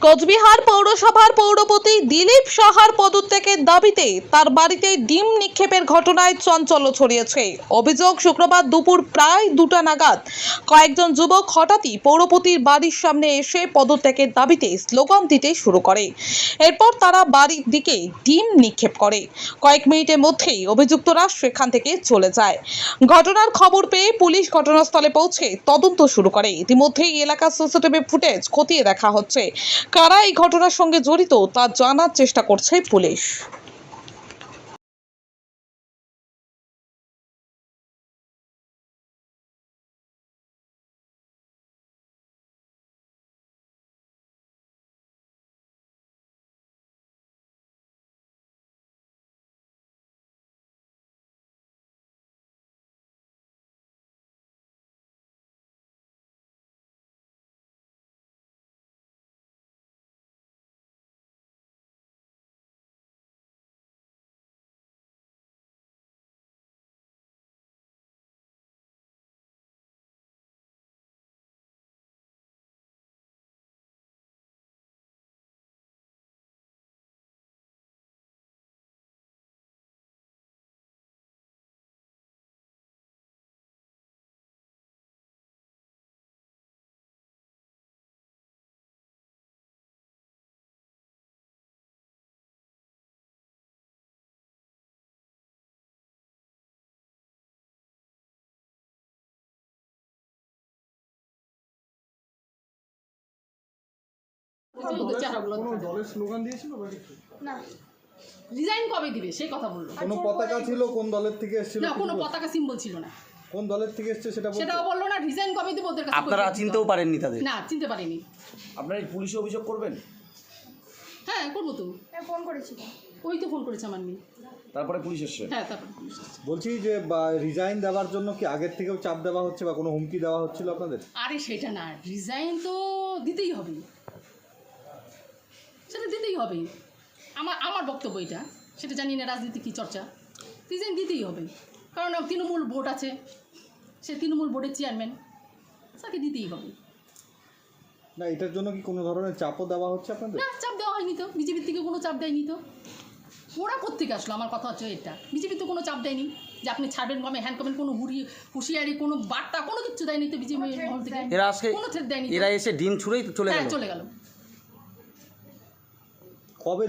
কোচবিহার পৌরসভার পৌরপতি দিলীপ সাহার পদত্যাগের দাবিতে তার বাড়িতে ডিম নিক্ষেপের ঘটনায় চাঞ্চল্য ছড়িয়েছে। অভিযোগ, শুক্রবার দুপুর প্রায় 2টা নাগাদ কয়েকজন যুবক হঠাৎই পৌরপতির বাড়ির সামনে এসে পদত্যাগের দাবিতে স্লোগান দিতে শুরু করে। এরপর তারা বাড়ির দিকে ডিম নিক্ষেপ করে। কয়েক মিনিটের মধ্যেই অভিযুক্তরা সেখান থেকে চলে যায়। ঘটনার খবর পেয়ে পুলিশ ঘটনাস্থলে পৌঁছে তদন্ত শুরু করে। ইতিমধ্যেই এলাকার সিসিটিভি ফুটেজ খতিয়ে দেখা হচ্ছে। কারা এই ঘটনার সঙ্গে জড়িত তা জানার চেষ্টা করছে পুলিশ। দলের স্লোগান দিয়েছিল না, ডিজাইন কবে দিবে সেই কথা বললো। কোনো পতাকা ছিল, কোন দলের থেকে এসেছিল? না, কোনো পতাকা সিম্বল ছিল না। কোন দলের থেকে এসেছে সেটাও বললো না। ডিজাইন কবে দিব ওদের কাছে? আপনারা চিনতেও পারেননি তাদের? না, চিনতে পারিনি। আপনারা এই পুলিশে অভিযোগ করবেন? হ্যাঁ, করবো তো। ফোন করেছিল, ওই তো ফোন করেছে আমার মেয়ে। তারপরে পুলিশ এসছে? হ্যাঁ, তারপর পুলিশ এসেছে। বলছি যে রিজাইন দেওয়ার জন্য কি আগের থেকেও চাপ দেওয়া হচ্ছে বা কোনো হুমকি দেওয়া হচ্ছিল আপনাদের? আরে সেটা না, ডিজাইন তো দিতেই হবে, সেটা দিতেই হবে। আমার বক্তব্য এটা, সেটা জানি না রাজনীতি কী চর্চা। ডিজাইন দিতেই হবে, কারণ তৃণমূল বোর্ড আছে, সে তৃণমূল বোর্ডের চেয়ারম্যান, তাকে দিতেই হবে। না, এটার জন্য কি কোনো ধরনের চাপও দেওয়া হচ্ছে আপনাদের? না, চাপ দেওয়া হয়নি তো, বিজেপির থেকে কোনো চাপ দেয়নি তো। ওরা কোত্থেকে আসলো? আমার কথা হচ্ছে এটা, বিজেপি তো কোনো চাপ দেয়নি যে আপনি ছাড়বেন কমে হ্যান্ড কমেন, কোনো হুঁশিয়ারি, কোনো বার্তা, কোনো কিছু দেয়নি তো বিজেপি মহল থেকে। এরা আজকে কোনো থ্রেট দেয়নি। এরা এসে ডিম ছুঁড়েই চলে গেল। হ্যাঁ, চলে গেল। কবে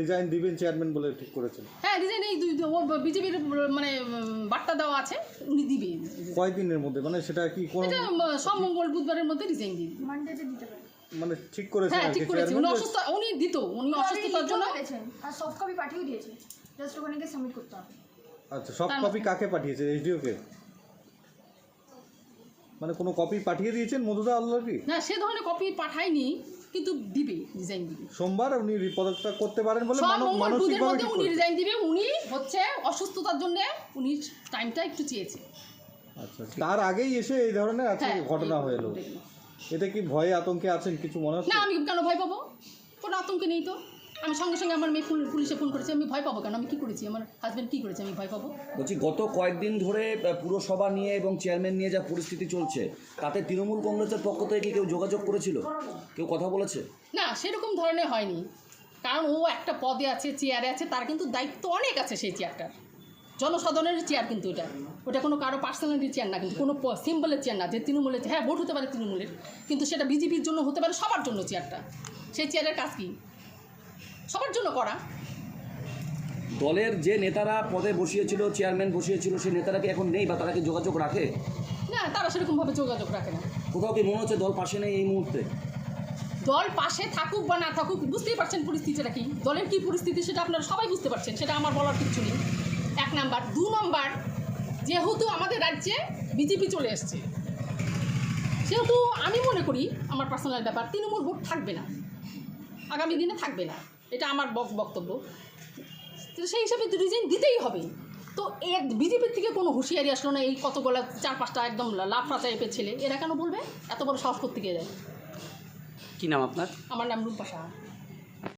রিজাইন দিবেন চেয়ারম্যান বলে ঠিক করেছেন? হ্যাঁ, রিজাইন এই বিজেপির মানে বার্তা দেওয়া আছে, উনি দিবে। কয়দিনের মধ্যে, মানে সেটা কি কোনো এটা সব মঙ্গল বুধবারের মধ্যে রিজাইন দিবে। মানডেতে দিতে পারে। মানে ঠিক করেছেন? হ্যাঁ, ঠিক করেছে। উনি অসুস্থ, উনি দিত, উনি অসুস্থতার জন্য করেছেন আর সফট কপি পাঠিয়ে দিয়েছে, জাস্ট ওখানে গিয়ে সাবমিট করতে হবে। আচ্ছা, সব কপি কাকে পাঠিয়েছে? এসডিও কে? মানে কোনো কপি পাঠিয়ে দিয়েছেন মধুদা অলরেডি? না, সে ধরনের কপি পাঠায়নি, কিন্তু দিবে, রিজাইন দিবে। সোমবার উনি পদত্যাগ করতে পারেন বলে সব মঙ্গল বুধের মানসিকভাবে মধ্যে ঠিক উনি করেছেন। রিজাইন দিবে। উনি হচ্ছে অসুস্থতার জন্য উনি টাইমটা একটু চেয়েছে। আচ্ছা, তার আগেই এসে এই ধরনের আজকে হ্যাঁ, ঘটনা হয়ে এলো। এতে কি ভয়ে আতঙ্কে আছেন কিছু মনে হচ্ছে? না, আমি কেন ভয় পাবো? কোনো আতঙ্ক নেই তো। আমি সঙ্গে সঙ্গে আমার মেয়ে পুলিশে ফোন করেছি। আমি ভয় পাবো কেন? আমি কী করেছি? আমার হাজব্যান্ড কী করেছে? আমি ভয় পাবো? বলছি, গত কয়েকদিন ধরে পুরসভা নিয়ে এবং চেয়ারম্যান নিয়ে যা পরিস্থিতি চলছে, তাতে তৃণমূল কংগ্রেসের পক্ষ থেকে কি কেউ যোগাযোগ করেছিল? কেউ কথা বলেছে? না, সেরকম ধরনের হয়নি, কারণ ও একটা পদে আছে, চেয়ারে আছে, তার কিন্তু দায়িত্ব অনেক আছে সেই চেয়ারটার। জনসাধারণের চেয়ার কিন্তু ওটা কোনো কারো পার্সোনালিটি চেয়ার না, কিন্তু কোনো সিম্বলের চেয়ার না যে তৃণমূলের। হ্যাঁ, ভোট হতে পারে তৃণমূলের, কিন্তু সেটা বিজেপির জন্য হতে পারে, সবার জন্য চেয়ারটা। সেই চেয়ারের কাজ কি? সবার জন্য করা। দলের যে নেতারা পদে বসিয়েছিল, চেয়ারম্যান বসিয়েছিল, সেই নেতারা কি এখন নেই বা তারা কি যোগাযোগ রাখে? না, তারা সেরকমভাবে যোগাযোগ রাখে না। কোথাও কি মনে হচ্ছে দল পাশে নেই এই মুহূর্তে? দল পাশে থাকুক বা না থাকুক, বুঝতেই পারছেন পরিস্থিতিটা কি, দলের কী পরিস্থিতি সেটা আপনারা সবাই বুঝতে পারছেন, সেটা আমার বলার কিছু নেই। 1 নাম্বার। 2 নাম্বার, যেহেতু আমাদের রাজ্যে বিজেপি চলে এসছে, সেহেতু আমি মনে করি, আমার পার্সোনাল ব্যাপার, তৃণমূল ভোট থাকবে না, আগামী দিনে থাকবে না, এটা আমার বক্তব্য। তো সেই হিসাবে রিজাইন দিতেই হবে। তো বিজেপির থেকে কোনো হুঁশিয়ারি আসলো না? এই কতগুলো 4-5টা একদম লাফড়া টাইপের ছেলে, এরা কেন বলবে? এত বড় সাহস করতে গিয়ে যায়। কি নাম আপনার? আমার নাম রূপা সাহা।